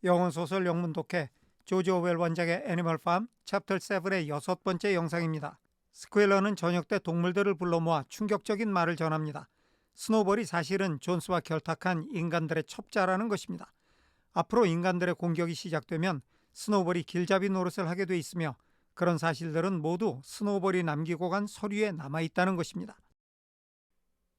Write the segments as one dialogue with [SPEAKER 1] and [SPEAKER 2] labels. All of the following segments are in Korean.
[SPEAKER 1] 영어소설 영문 독해 조지 오웰 원작의 애니멀 팜 챕터 7의 6번째 영상입니다. 스퀘일러는 저녁 때 동물들을 불러 모아 충격적인 말을 전합니다. 스노볼이 사실은 존스와 결탁한 인간들의 첩자라는 것입니다. 앞으로 인간들의 공격이 시작되면 스노볼이 길잡이 노릇을 하게 돼 있으며 그런 사실들은 모두 스노볼이 남기고 간 서류에 남아있다는 것입니다.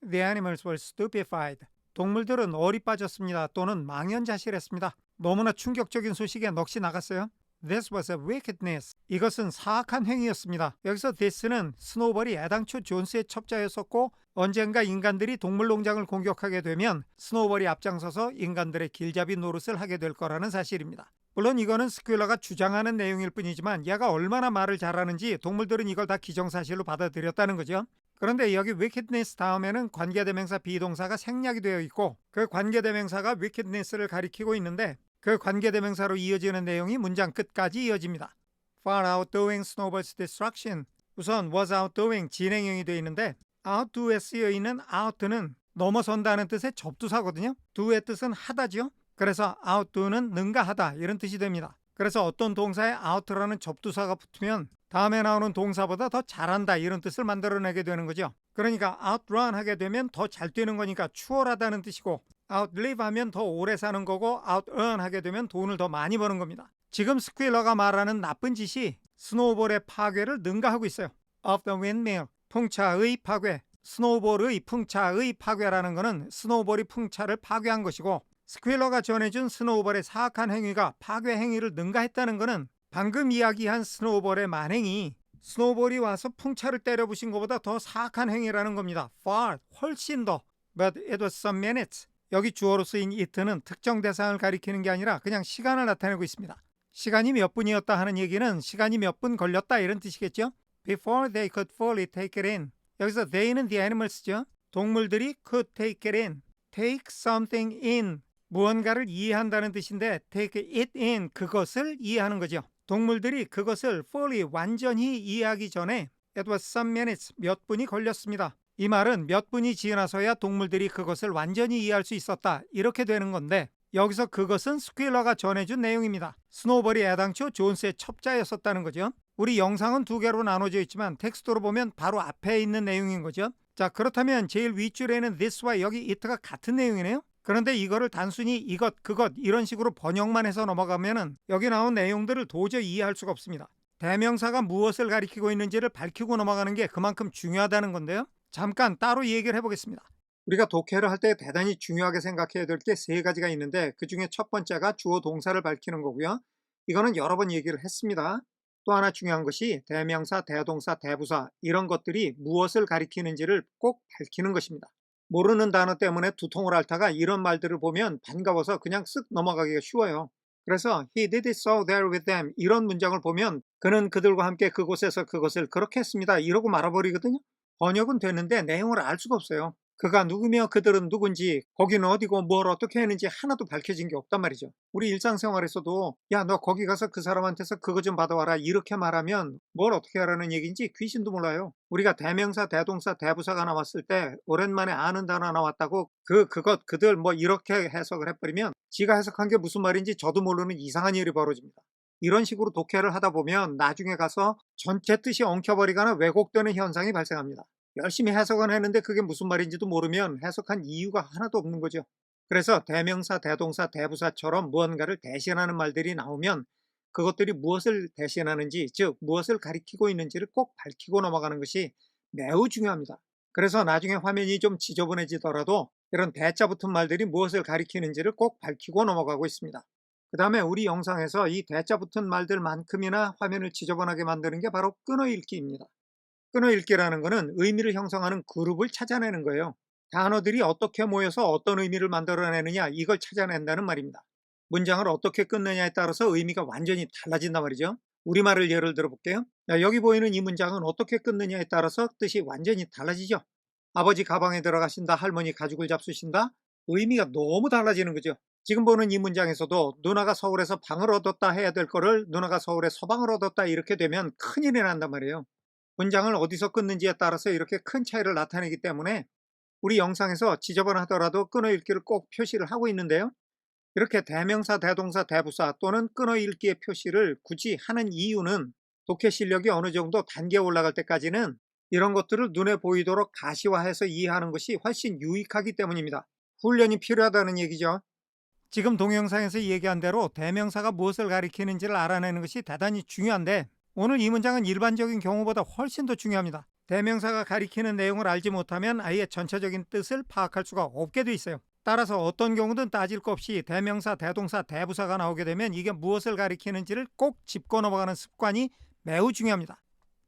[SPEAKER 1] The animals were stupefied. 동물들은 얼이 빠졌습니다. 또는 망연자실했습니다. 너무나 충격적인 소식에 넋이 나갔어요. This was a wickedness. 이것은 사악한 행위였습니다. 여기서 this는 스노우볼이 애당초 존스의 첩자였었고 언젠가 인간들이 동물농장을 공격하게 되면 스노우볼이 앞장서서 인간들의 길잡이 노릇을 하게 될 거라는 사실입니다. 물론 이거는 스퀘일러가 주장하는 내용일 뿐이지만 얘가 얼마나 말을 잘하는지 동물들은 이걸 다 기정사실로 받아들였다는 거죠. 그런데 여기 wickedness 다음에는 관계대명사 비동사가 생략이 되어 있고 그 관계대명사가 wickedness를 가리키고 있는데 그 관계대명사로 이어지는 내용이 문장 끝까지 이어집니다. Far outdoing Snowball's destruction. 우선 was outdoing 진행형이 되어 있는데 outdo에 쓰여 있는 out는 넘어선다는 뜻의 접두사거든요. do의 뜻은 하다죠. 그래서 outdo는 능가하다 이런 뜻이 됩니다. 그래서 어떤 동사에 out라는 접두사가 붙으면 다음에 나오는 동사보다 더 잘한다 이런 뜻을 만들어내게 되는 거죠. 그러니까 outrun 하게 되면 더 잘 뛰는 거니까 추월하다는 뜻이고 outlive 하면 더 오래 사는 거고 outearn 하게 되면 돈을 더 많이 버는 겁니다. 지금 스퀘일러가 말하는 나쁜 짓이 스노우볼의 파괴를 능가하고 있어요. Of the windmill, 풍차의 파괴. 스노우볼의 풍차의 파괴라는 것은 스노우볼이 풍차를 파괴한 것이고 스퀘일러가 전해준 스노우볼의 사악한 행위가 파괴 행위를 능가했다는 것은 방금 이야기한 스노우볼의 만행이 스노우볼이 와서 풍차를 때려부신 것보다 더 사악한 행위라는 겁니다. Far, 훨씬 더. But it was some minutes. 여기 주어로 쓰인 it는 특정 대상을 가리키는 게 아니라 그냥 시간을 나타내고 있습니다. 시간이 몇 분이었다 하는 얘기는 시간이 몇 분 걸렸다 이런 뜻이겠죠. Before they could fully take it in. 여기서 they는 the animals죠. 동물들이 could take it in. Take something in. 무언가를 이해한다는 뜻인데 take it in 그것을 이해하는 거죠. 동물들이 그것을 fully 완전히 이해하기 전에 it was some minutes 몇 분이 걸렸습니다. 이 말은 몇 분이 지나서야 동물들이 그것을 완전히 이해할 수 있었다 이렇게 되는 건데 여기서 그것은 스퀘일러가 전해준 내용입니다. 스노우볼이 애당초 존스의 첩자였었다는 거죠. 우리 영상은 두 개로 나눠져 있지만 텍스트로 보면 바로 앞에 있는 내용인 거죠. 자, 그렇다면 제일 윗줄에는 this와 여기 it가 같은 내용이네요. 그런데 이거를 단순히 이것, 그것 이런 식으로 번역만 해서 넘어가면은 여기 나온 내용들을 도저히 이해할 수가 없습니다. 대명사가 무엇을 가리키고 있는지를 밝히고 넘어가는 게 그만큼 중요하다는 건데요. 잠깐 따로 얘기를 해보겠습니다. 우리가 독해를 할 때 대단히 중요하게 생각해야 될 게 세 가지가 있는데 그 중에 첫 번째가 주어 동사를 밝히는 거고요. 이거는 여러 번 얘기를 했습니다. 또 하나 중요한 것이 대명사, 대동사, 대부사 이런 것들이 무엇을 가리키는지를 꼭 밝히는 것입니다. 모르는 단어 때문에 두통을 앓다가 이런 말들을 보면 반가워서 그냥 쓱 넘어가기가 쉬워요. 그래서 He did it so there with them 이런 문장을 보면 그는 그들과 함께 그곳에서 그것을 그렇게 했습니다 이러고 말아버리거든요. 번역은 되는데 내용을 알 수가 없어요. 그가 누구며 그들은 누군지 거기는 어디고 뭘 어떻게 했는지 하나도 밝혀진 게 없단 말이죠. 우리 일상생활에서도 야, 너 거기 가서 그 사람한테서 그거 좀 받아와라 이렇게 말하면 뭘 어떻게 하라는 얘기인지 귀신도 몰라요. 우리가 대명사, 대동사, 대부사가 나왔을 때 오랜만에 아는 단어 나왔다고 그것, 그들 뭐 이렇게 해석을 해버리면 지가 해석한 게 무슨 말인지 저도 모르는 이상한 일이 벌어집니다. 이런 식으로 독해를 하다 보면 나중에 가서 전체 뜻이 엉켜버리거나 왜곡되는 현상이 발생합니다. 열심히 해석은 했는데 그게 무슨 말인지도 모르면 해석한 이유가 하나도 없는 거죠. 그래서 대명사, 대동사, 대부사처럼 무언가를 대신하는 말들이 나오면 그것들이 무엇을 대신하는지, 즉 무엇을 가리키고 있는지를 꼭 밝히고 넘어가는 것이 매우 중요합니다. 그래서 나중에 화면이 좀 지저분해지더라도 이런 대자 붙은 말들이 무엇을 가리키는지를 꼭 밝히고 넘어가고 있습니다. 그 다음에 우리 영상에서 이 대자 붙은 말들만큼이나 화면을 지저분하게 만드는 게 바로 끊어읽기입니다. 끊어읽기라는 것은 의미를 형성하는 그룹을 찾아내는 거예요. 단어들이 어떻게 모여서 어떤 의미를 만들어내느냐 이걸 찾아낸다는 말입니다. 문장을 어떻게 끊느냐에 따라서 의미가 완전히 달라진단 말이죠. 우리말을 예를 들어 볼게요. 여기 보이는 이 문장은 어떻게 끊느냐에 따라서 뜻이 완전히 달라지죠. 아버지 가방에 들어가신다, 할머니 가죽을 잡수신다. 의미가 너무 달라지는 거죠. 지금 보는 이 문장에서도 누나가 서울에서 방을 얻었다 해야 될 거를 누나가 서울에 서방을 얻었다 이렇게 되면 큰일이 난단 말이에요. 문장을 어디서 끊는지에 따라서 이렇게 큰 차이를 나타내기 때문에 우리 영상에서 지저분하더라도 끊어읽기를 꼭 표시를 하고 있는데요. 이렇게 대명사, 대동사, 대부사 또는 끊어읽기의 표시를 굳이 하는 이유는 독해 실력이 어느 정도 단계에 올라갈 때까지는 이런 것들을 눈에 보이도록 가시화해서 이해하는 것이 훨씬 유익하기 때문입니다. 훈련이 필요하다는 얘기죠. 지금 동영상에서 얘기한 대로 대명사가 무엇을 가리키는지를 알아내는 것이 대단히 중요한데 오늘 이 문장은 일반적인 경우보다 훨씬 더 중요합니다. 대명사가 가리키는 내용을 알지 못하면 아예 전체적인 뜻을 파악할 수가 없게 돼 있어요. 따라서 어떤 경우든 따질 것 없이 대명사, 대동사, 대부사가 나오게 되면 이게 무엇을 가리키는지를 꼭 짚고 넘어가는 습관이 매우 중요합니다.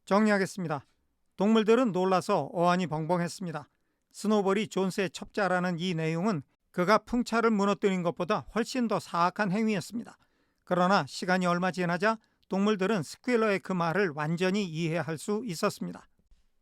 [SPEAKER 1] 정리하겠습니다. 동물들은 놀라서 어안이 벙벙했습니다. 스노볼이 존스의 첩자라는 이 내용은 그가 풍차를 무너뜨린 것보다 훨씬 더 사악한 행위였습니다. 그러나 시간이 얼마 지나자 동물들은 스퀴러의 그 말을 완전히 이해할 수 있었습니다.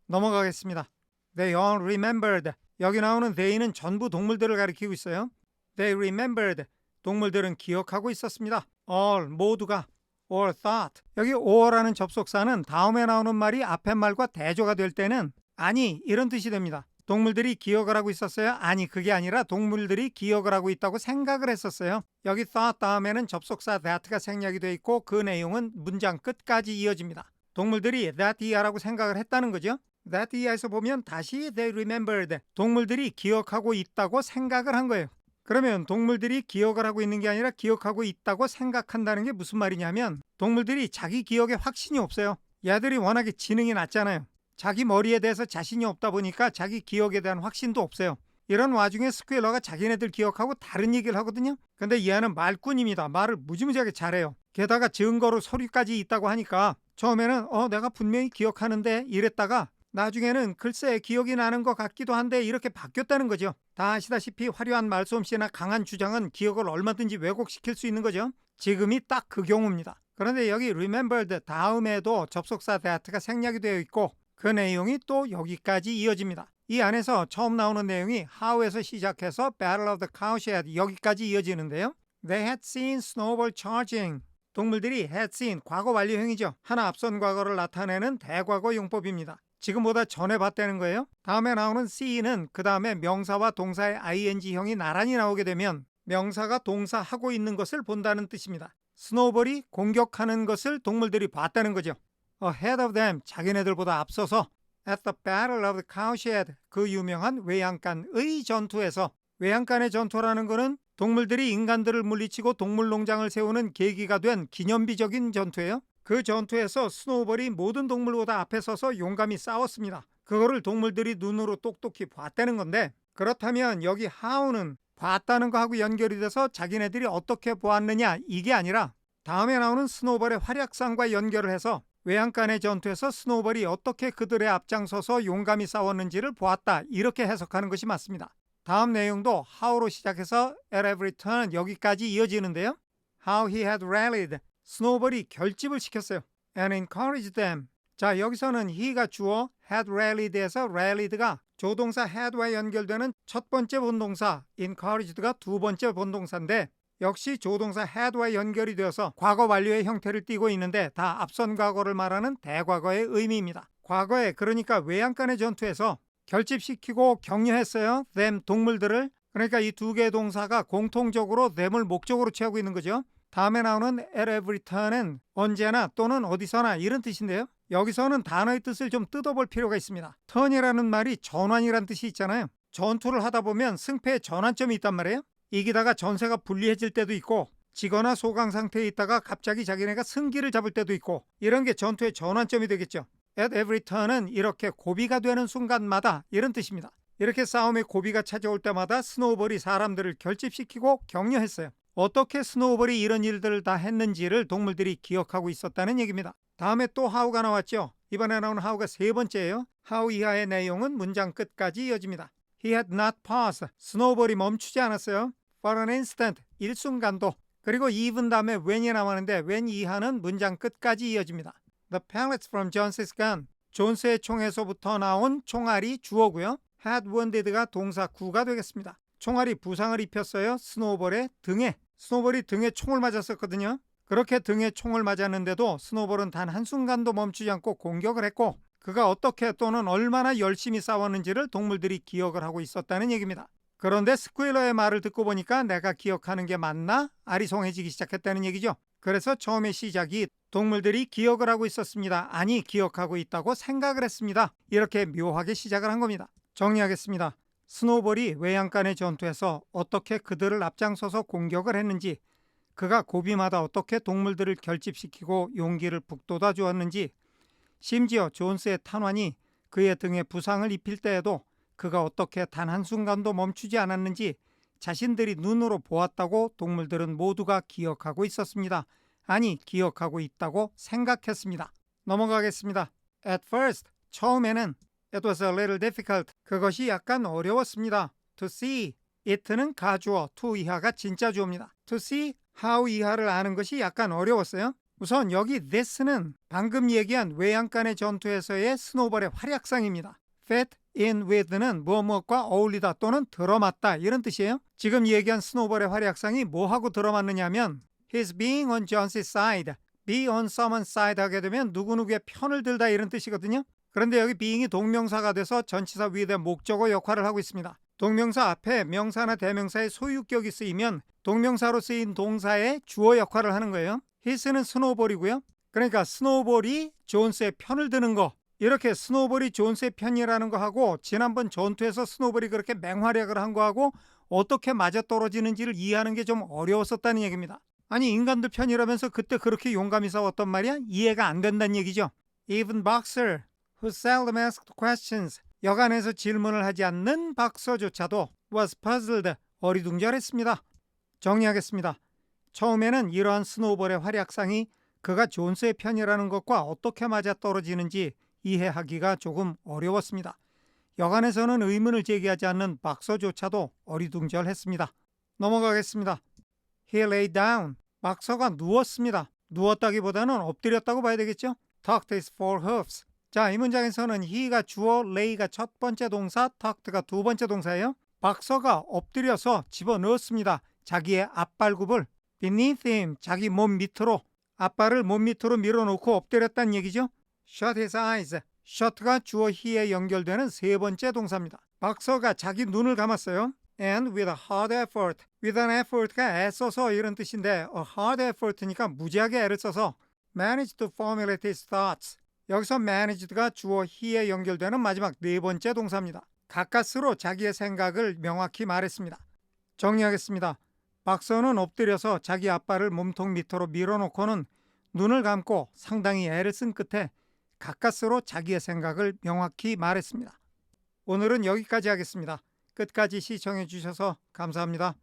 [SPEAKER 1] 넘어가겠습니다. They all remembered. 여기 나오는 they는 전부 동물들을 가리키고 있어요. They remembered. 동물들은 기억하고 있었습니다. all, 모두가. or thought. 여기 or라는 접속사는 다음에 나오는 말이 앞의 말과 대조가 될 때는 아니 이런 뜻이 됩니다. 동물들이 기억을 하고 있었어요? 아니 그게 아니라 동물들이 기억을 하고 있다고 생각을 했었어요. 여기 thought 다음에는 접속사 that가 생략이 되어 있고 그 내용은 문장 끝까지 이어집니다. 동물들이 that year라고 생각을 했다는 거죠. that year에서 보면 다시 they remembered. 동물들이 기억하고 있다고 생각을 한 거예요. 그러면 동물들이 기억을 하고 있는 게 아니라 기억하고 있다고 생각한다는 게 무슨 말이냐면 동물들이 자기 기억에 확신이 없어요. 얘들이 워낙에 지능이 낮잖아요. 자기 머리에 대해서 자신이 없다 보니까 자기 기억에 대한 확신도 없어요. 이런 와중에 스퀴러가 자기네들 기억하고 다른 얘기를 하거든요. 근데 얘는 말꾼입니다. 말을 무지무지하게 잘해요. 게다가 증거로 서류까지 있다고 하니까 처음에는 내가 분명히 기억하는데 이랬다가 나중에는 글쎄 기억이 나는 것 같기도 한데 이렇게 바뀌었다는 거죠. 다 아시다시피 화려한 말솜씨나 강한 주장은 기억을 얼마든지 왜곡시킬 수 있는 거죠. 지금이 딱 그 경우입니다. 그런데 여기 remembered 다음에도 접속사 that가 생략이 되어 있고 그 내용이 또 여기까지 이어집니다. 이 안에서 처음 나오는 내용이 how에서 시작해서 Battle of the Cowshed 여기까지 이어지는데요. They had seen Snowball charging. 동물들이 had seen 과거 완료형이죠. 하나 앞선 과거를 나타내는 대과거 용법입니다. 지금보다 전에 봤다는 거예요. 다음에 나오는 see는 그 다음에 명사와 동사의 ing형이 나란히 나오게 되면 명사가 동사 하고 있는 것을 본다는 뜻입니다. 스노우볼이 공격하는 것을 동물들이 봤다는 거죠. ahead of them, 자기네들보다 앞서서 at the battle of the cowshed, 그 유명한 외양간의 전투에서 외양간의 전투라는 것은 동물들이 인간들을 물리치고 동물농장을 세우는 계기가 된 기념비적인 전투예요. 그 전투에서 스노우볼이 모든 동물보다 앞에 서서 용감히 싸웠습니다. 그거를 동물들이 눈으로 똑똑히 봤다는 건데 그렇다면 여기 how는 봤다는 거하고 연결이 돼서 자기네들이 어떻게 보았느냐 이게 아니라 다음에 나오는 스노우볼의 활약상과 연결을 해서 외양간의 전투에서 스노우볼이 어떻게 그들의 앞장서서 용감히 싸웠는지를 보았다 이렇게 해석하는 것이 맞습니다. 다음 내용도 how로 시작해서 at every turn 여기까지 이어지는데요. How he had rallied. 스노우볼이 결집을 시켰어요. And encouraged them. 자 여기서는 he가 주어 had rallied에서 rallied가 조동사 had와 연결되는 첫 번째 본동사 encouraged가 두 번째 본동사인데 역시 조동사 had와 연결이 되어서 과거 완료의 형태를 띠고 있는데 다 앞선 과거를 말하는 대과거의 의미입니다. 과거에 그러니까 외양간의 전투에서 결집시키고 격려했어요. them 동물들을. 그러니까 이 두 개의 동사가 공통적으로 them을 목적으로 취하고 있는 거죠. 다음에 나오는 at every turn은 언제나 또는 어디서나 이런 뜻인데요. 여기서는 단어의 뜻을 좀 뜯어볼 필요가 있습니다. turn이라는 말이 전환이란 뜻이 있잖아요. 전투를 하다 보면 승패의 전환점이 있단 말이에요. 이기다가 전세가 불리해질 때도 있고 지거나 소강 상태에 있다가 갑자기 자기네가 승기를 잡을 때도 있고 이런 게 전투의 전환점이 되겠죠. At every turn은 이렇게 고비가 되는 순간마다 이런 뜻입니다. 이렇게 싸움의 고비가 찾아올 때마다 스노우볼이 사람들을 결집시키고 격려했어요. 어떻게 스노우볼이 이런 일들을 다 했는지를 동물들이 기억하고 있었다는 얘기입니다. 다음에 또 how가 나왔죠. 이번에 나온 how가 세 번째예요. how 이하의 내용은 문장 끝까지 이어집니다. He had not paused. 스노우볼이 멈추지 않았어요. For an instant, 일순간도. 그리고 even 다음에 when이 나왔는데 when 이하는 문장 끝까지 이어집니다. The pellets from Jones's gun. 존스의 총에서부터 나온 총알이 주어고요. had wounded가 동사 구가 되겠습니다. 총알이 부상을 입혔어요. 스노우볼의 등에. 스노우볼이 등에 총을 맞았었거든요. 그렇게 등에 총을 맞았는데도 스노우볼은 단 한순간도 멈추지 않고 공격을 했고 그가 어떻게 또는 얼마나 열심히 싸웠는지를 동물들이 기억을 하고 있었다는 얘기입니다. 그런데 스퀘일러의 말을 듣고 보니까 내가 기억하는 게 맞나? 아리송해지기 시작했다는 얘기죠. 그래서 처음에 시작이 동물들이 기억을 하고 있었습니다. 아니, 기억하고 있다고 생각을 했습니다. 이렇게 묘하게 시작을 한 겁니다. 정리하겠습니다. 스노우볼이 외양간의 전투에서 어떻게 그들을 앞장서서 공격을 했는지, 그가 고비마다 어떻게 동물들을 결집시키고 용기를 북돋아 주었는지, 심지어 존스의 탄환이 그의 등에 부상을 입힐 때에도 그가 어떻게 단 한순간도 멈추지 않았는지 자신들이 눈으로 보았다고 동물들은 모두가 기억하고 있었습니다. 아니, 기억하고 있다고 생각했습니다. 넘어가겠습니다. At first, 처음에는 it was a little difficult. 그것이 약간 어려웠습니다. To see, it는 가주어, to 이하가 진짜 주어입니다. To see how 이하를 아는 것이 약간 어려웠어요. 우선 여기 this는 방금 얘기한 외양간의 전투에서의 스노우볼의 활약상입니다. fit in with는 무엇과 어울리다 또는 들어맞다 이런 뜻이에요. 지금 얘기한 스노우볼의 활약상이 뭐하고 들어맞느냐면 He's being on John's side, be on someone's side 하게 되면 누구누구의 편을 들다 이런 뜻이거든요. 그런데 여기 being이 동명사가 돼서 전치사 with의 목적어 역할을 하고 있습니다. 동명사 앞에 명사나 대명사의 소유격이 쓰이면 동명사로 쓰인 동사의 주어 역할을 하는 거예요. 히스는 스노우볼이고요. 그러니까 스노우볼이 존스의 편을 드는 거, 이렇게 스노우볼이 존스의 편이라는 거하고 지난번 전투에서 스노우볼이 그렇게 맹활약을 한 거하고 어떻게 맞아떨어지는지를 이해하는 게 좀 어려웠었다는 얘기입니다. 아니, 인간들 편이라면서 그때 그렇게 용감히 싸웠단 말이야? 이해가 안 된다는 얘기죠. Even Boxer, who seldom asked questions, 여간해서 질문을 하지 않는 박서조차도 was puzzled, 어리둥절했습니다. 정리하겠습니다. 처음에는 이러한 스노우볼의 활약상이 그가 존스의 편이라는 것과 어떻게 맞아떨어지는지 이해하기가 조금 어려웠습니다. 여간에서는 의문을 제기하지 않는 박서조차도 어리둥절했습니다. 넘어가겠습니다. He lay down. 박서가 누웠습니다. 누웠다기보다는 엎드렸다고 봐야 되겠죠? Tucked his four hoofs. 자, 이 문장에서는 he가 주어, lay가 첫 번째 동사, tucked가 두 번째 동사예요. 박서가 엎드려서 집어넣었습니다. 자기의 앞발굽을 beneath him, 자기 몸 밑으로, 앞발을 몸 밑으로 밀어놓고 엎드렸다는 얘기죠. Shut his eyes. shut가 주어 he에 연결되는 세 번째 동사입니다. 박서가 자기 눈을 감았어요. And with a hard effort. with an effort가 애써서 이런 뜻인데 a hard effort니까 무지하게 애를 써서 managed to formulate his thoughts. 여기서 managed가 주어 he에 연결되는 마지막 네 번째 동사입니다. 가까스로 자기의 생각을 명확히 말했습니다. 정리하겠습니다. 박서는 엎드려서 자기 앞발을 몸통 밑으로 밀어놓고는 눈을 감고 상당히 애를 쓴 끝에 가까스로 자기의 생각을 명확히 말했습니다. 오늘은 여기까지 하겠습니다. 끝까지 시청해 주셔서 감사합니다.